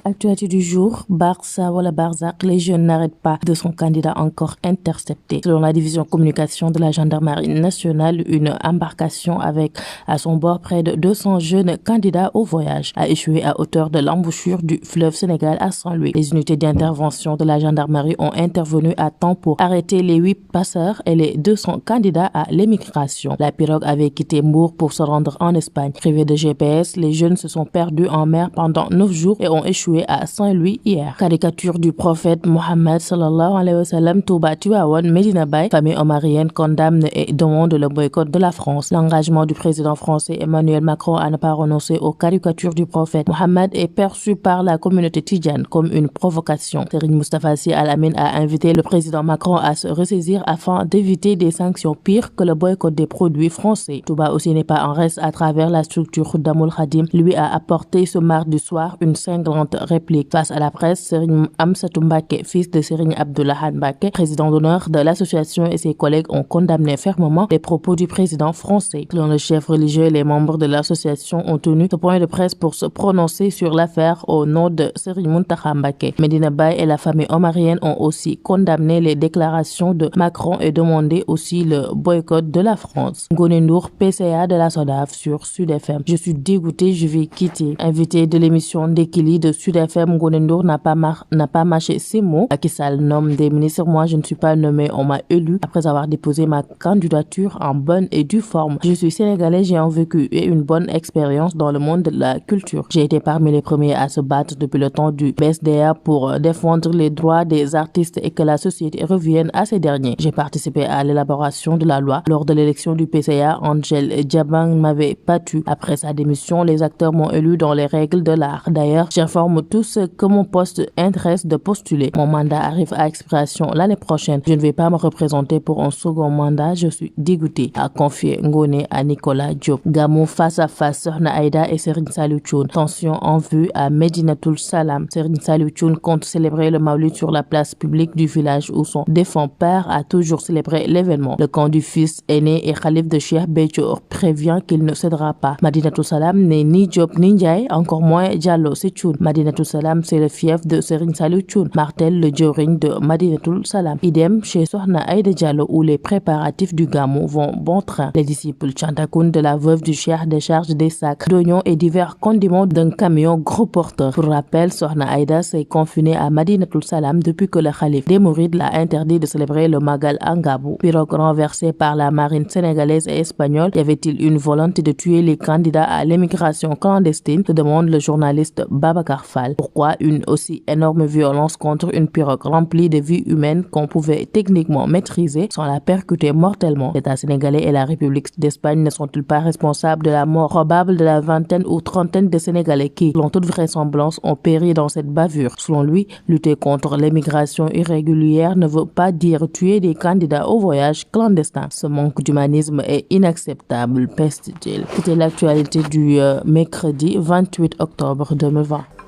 Actualité du jour, Barça wala Barzak, les jeunes n'arrêtent pas de son candidat encore intercepté. Selon la division communication de la gendarmerie nationale, une embarcation avec à son bord près de 200 jeunes candidats au voyage a échoué à hauteur de l'embouchure du fleuve Sénégal à Saint-Louis. Les unités d'intervention de la gendarmerie ont intervenu à temps pour arrêter les 8 passeurs et les 200 candidats à l'émigration. La pirogue avait quitté Mbour pour se rendre en Espagne. Privés de GPS, les jeunes se sont perdus en mer pendant 9 jours et ont échoué à Saint-Louis hier. Caricature du prophète Mohammed sallallahu alayhi wa sallam, Touba Tivaouane, Medina Baye, famille omarienne condamne et demande le boycott de la France. L'engagement du président français Emmanuel Macron à ne pas renoncer aux caricatures du prophète Mohammed est perçu par la communauté tidjane comme une provocation. Serigne Moustapha Sy Al Amine a invité le président Macron à se ressaisir afin d'éviter des sanctions pires que le boycott des produits français. Touba aussi n'est pas en reste à travers la structure Damoul Khadim, lui a apporté ce mardi soir une cinglante réplique. Face à la presse, Serigne Amsatou Mbacké, fils de Serigne Abdoulaye Mbacké, président d'honneur de l'association, et ses collègues ont condamné fermement les propos du président français. Selon le chef religieux, les membres de l'association ont tenu ce point de presse pour se prononcer sur l'affaire au nom de Serigne Mountakha Mbacké. Medina Baye et la famille omarienne ont aussi condamné les déclarations de Macron et demandé aussi le boycott de la France. Ngoné Ndour, PCA de la SODAV sur Sud FM. Je suis dégoûté, je vais quitter. Invité de l'émission d'Ekili de Sud FM, Ngoné Ndour n'a pas mâché ces mots. Macky Sall nomme des ministres, moi je ne suis pas nommé, on m'a élu après avoir déposé ma candidature en bonne et due forme. Je suis sénégalais, j'ai un vécu et une bonne expérience dans le monde de la culture. J'ai été parmi les premiers à se battre depuis le temps du BSDA pour défendre les droits des artistes et que la société revienne à ces derniers. J'ai participé à l'élaboration de la loi. Lors de l'élection du PCA, Angel Diabang m'avait battu. Après sa démission, les acteurs m'ont élu dans les règles de l'art. D'ailleurs, j'informe tous que mon poste intéresse de postuler. Mon mandat arrive à expiration l'année prochaine. Je ne vais pas me représenter pour un second mandat. Je suis dégoûté, a confié Ngoné à Nicolas Diop. Gamou face à face, Sokhna Aïda et Serigne Saliou Thioune. Tension en vue à Medinatoul Salam. Serigne Saliou Thioune compte célébrer le Maulid sur la place publique du village où son défunt père a toujours célébré l'événement. Le camp du fils aîné et Khalif de Cheikh Béthio prévient qu'il ne cédera pas. Madinatoul Salam n'est ni Diop ni Ndiaye, encore moins Diallo, c'est Thioune. Madinatoul Salam, c'est le fief de Serigne Saliou Thioune, martel le jawriñ de Madinatoul Salam. Idem chez Sokhna Aïda Diallo où les préparatifs du Gamou vont bon train. Les disciples Chantakoun de la veuve du Cheikh déchargent des sacs d'oignons et divers condiments d'un camion gros porteur. Pour rappel, Sokhna Aïda s'est confinée à Madinatoul Salam depuis que le Khalif des Mourides l'a interdit de célébrer le Magal en Gabou. Pirogue renversée par la marine sénégalaise et espagnole, y avait-il une volonté de tuer les candidats à l'émigration clandestine, se demande le journaliste Babacar Fall. Pourquoi une aussi énorme violence contre une pirogue remplie de vies humaines qu'on pouvait techniquement maîtriser sans la percuter mortellement? L'État sénégalais et la République d'Espagne ne sont-ils pas responsables de la mort probable de la vingtaine ou trentaine de Sénégalais qui, selon toute vraisemblance, ont péri dans cette bavure? Selon lui, lutter contre l'émigration irrégulière ne veut pas dire tuer des candidats au voyage clandestin. Ce manque d'humanisme est inacceptable, peste-t-il. C'était l'actualité du mercredi 28 octobre 2020.